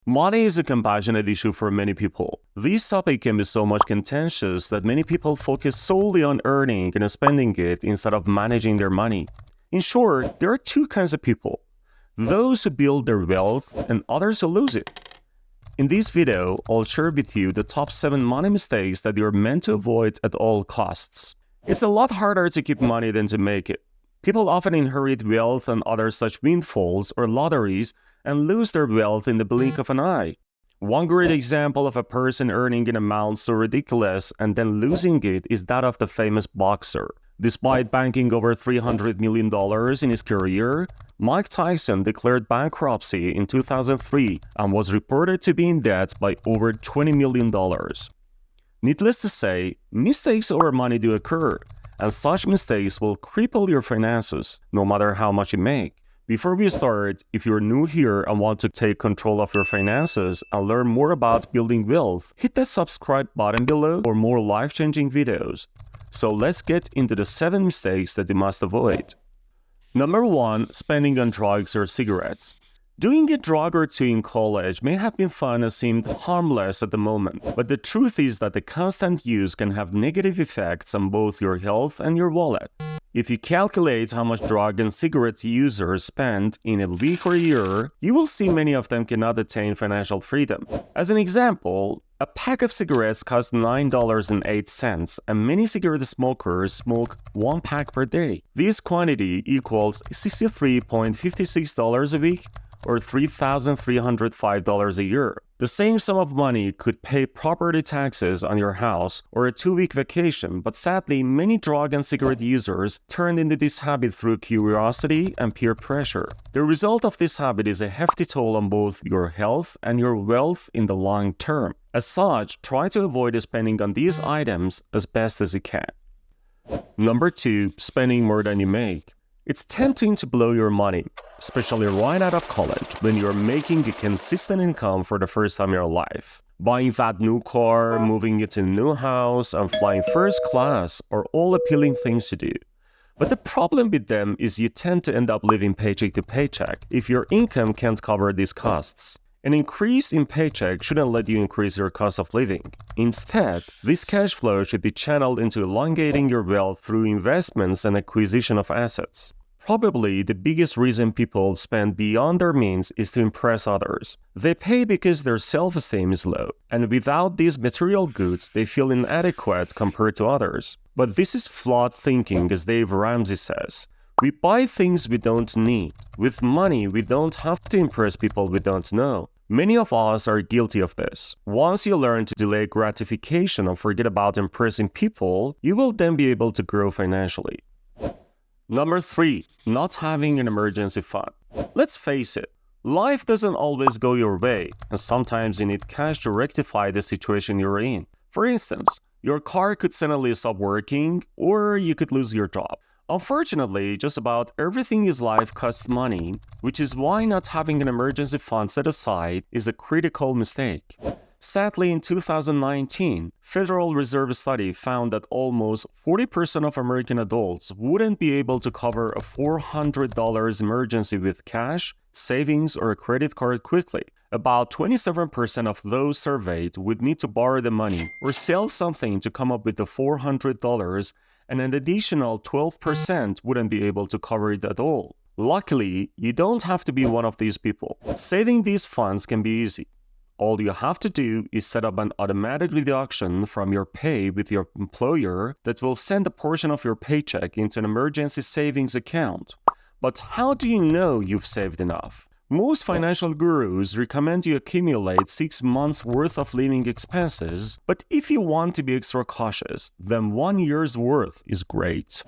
Money is a compassionate issue for many people. This topic can be so much contentious that many people focus solely on earning and spending it instead of managing their money. In short, there are two kinds of people: those who build their wealth and others who lose it. In this video, I'll share with you the top 7 money mistakes that you're meant to avoid at all costs. It's a lot harder to keep money than to make it. People often inherit wealth and other such windfalls or lotteries and lose their wealth in the blink of an eye. One great example of a person earning an amount so ridiculous and then losing it is that of the famous boxer. Despite banking over $300 million in his career, Mike Tyson declared bankruptcy in 2003 and was reported to be in debt by over $20 million. Needless to say, mistakes over money do occur, and such mistakes will cripple your finances, no matter how much you make. Before we start, if you're new here and want to take control of your finances and learn more about building wealth, hit that subscribe button below for more life-changing videos. So let's get into the 7 mistakes that you must avoid. Number 1. Spending on drugs or cigarettes. Doing a drug or two in college may have been fun and seemed harmless at the moment, but the truth is that the constant use can have negative effects on both your health and your wallet. If you calculate how much drug and cigarette users spend in a week or a year, you will see many of them cannot attain financial freedom. As an example, a pack of cigarettes costs $9.08, and many cigarette smokers smoke 1 pack per day. This quantity equals $63.56 a week, or $3,305 a year. The same sum of money could pay property taxes on your house or a 2-week vacation, but sadly, many drug and cigarette users turn into this habit through curiosity and peer pressure. The result of this habit is a hefty toll on both your health and your wealth in the long term. As such, try to avoid spending on these items as best as you can. Number 2. Spending more than you make. It's tempting to blow your money, especially right out of college, when you're making a consistent income for the first time in your life. Buying that new car, moving into a new house, and flying first class are all appealing things to do. But the problem with them is you tend to end up living paycheck to paycheck if your income can't cover these costs. An increase in paycheck shouldn't let you increase your cost of living. Instead, this cash flow should be channeled into elongating your wealth through investments and acquisition of assets. Probably the biggest reason people spend beyond their means is to impress others. They pay because their self-esteem is low, and without these material goods, they feel inadequate compared to others. But this is flawed thinking, as Dave Ramsey says. We buy things we don't need. With money, we don't have to impress people we don't know. Many of us are guilty of this. Once you learn to delay gratification and forget about impressing people, you will then be able to grow financially. Number 3. Not having an emergency fund. Let's face it, life doesn't always go your way, and sometimes you need cash to rectify the situation you're in. For instance, your car could suddenly stop working, or you could lose your job. Unfortunately, just about everything in life costs money, which is why not having an emergency fund set aside is a critical mistake. Sadly, in 2019, Federal Reserve study found that almost 40% of American adults wouldn't be able to cover a $400 emergency with cash, savings, or a credit card quickly. About 27% of those surveyed would need to borrow the money or sell something to come up with the $400, and an additional 12% wouldn't be able to cover it at all. Luckily, you don't have to be one of these people. Saving these funds can be easy. All you have to do is set up an automatic deduction from your pay with your employer that will send a portion of your paycheck into an emergency savings account. But how do you know you've saved enough? Most financial gurus recommend you accumulate 6 months' worth of living expenses, but if you want to be extra cautious, then 1 year's worth is great.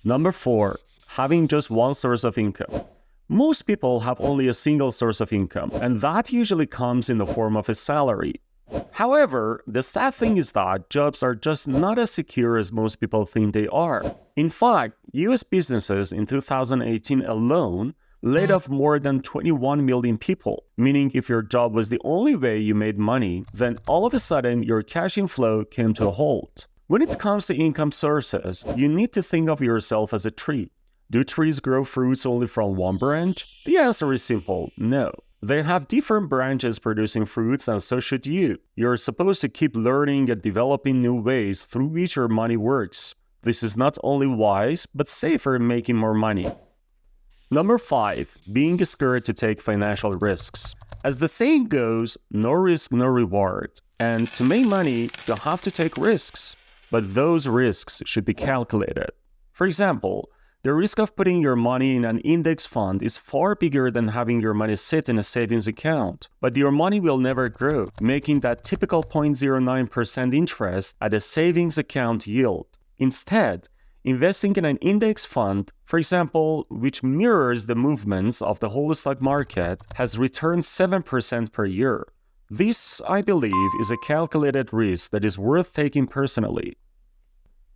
Number 4. Having just one source of income. Most people have only a single source of income, and that usually comes in the form of a salary. However, the sad thing is that jobs are just not as secure as most people think they are. In fact, US businesses in 2018 alone laid off more than 21 million people, meaning if your job was the only way you made money, then all of a sudden your cash inflow came to a halt. When it comes to income sources, you need to think of yourself as a tree. Do trees grow fruits only from one branch? The answer is simple, no. They have different branches producing fruits, and so should you. You're supposed to keep learning and developing new ways through which your money works. This is not only wise, but safer in making more money. Number 5. Being scared to take financial risks. As the saying goes, no risk, no reward. And to make money, you have to take risks. But those risks should be calculated. For example, the risk of putting your money in an index fund is far bigger than having your money sit in a savings account. But your money will never grow, making that typical 0.09% interest at a savings account yield. Instead, investing in an index fund, for example, which mirrors the movements of the whole stock market, has returned 7% per year. This, I believe, is a calculated risk that is worth taking personally.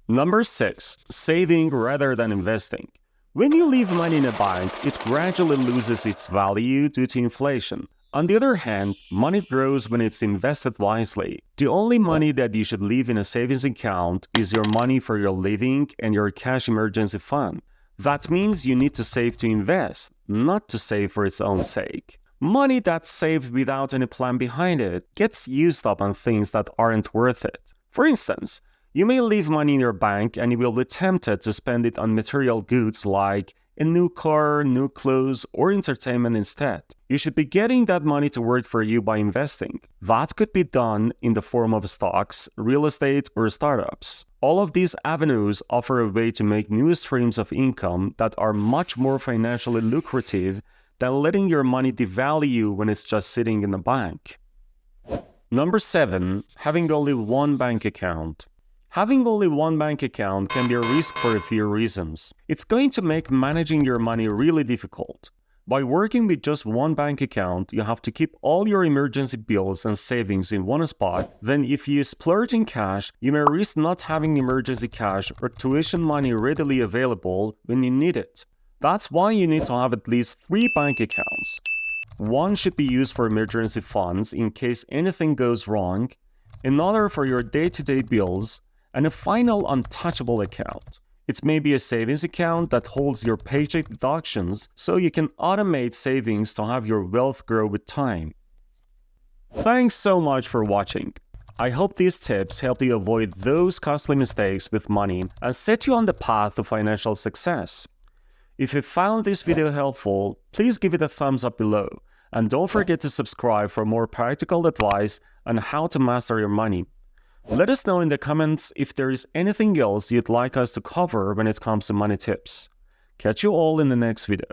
Number 6. Saving rather than investing. When you leave money in a bank, it gradually loses its value due to inflation. On the other hand, money grows when it's invested wisely. The only money that you should leave in a savings account is your money for your living and your cash emergency fund. That means you need to save to invest, not to save for its own sake. Money that's saved without any plan behind it gets used up on things that aren't worth it. For instance, you may leave money in your bank and you will be tempted to spend it on material goods like a new car, new clothes, or entertainment instead. You should be getting that money to work for you by investing. That could be done in the form of stocks, real estate, or startups. All of these avenues offer a way to make new streams of income that are much more financially lucrative than letting your money devalue when it's just sitting in the bank. Number 7. Having only one bank account. Having only one bank account can be a risk for a few reasons. It's going to make managing your money really difficult. By working with just one bank account, you have to keep all your emergency bills and savings in one spot. Then if you splurge in cash, you may risk not having emergency cash or tuition money readily available when you need it. That's why you need to have at least 3 bank accounts. One should be used for emergency funds in case anything goes wrong, another for your day-to-day bills, and a final untouchable account. It may be a savings account that holds your paycheck deductions so you can automate savings to have your wealth grow with time. Thanks so much for watching. I hope these tips help you avoid those costly mistakes with money and set you on the path to financial success. If you found this video helpful, please give it a thumbs up below, and don't forget to subscribe for more practical advice on how to master your money. Let us know in the comments if there is anything else you'd like us to cover when it comes to money tips. Catch you all in the next video.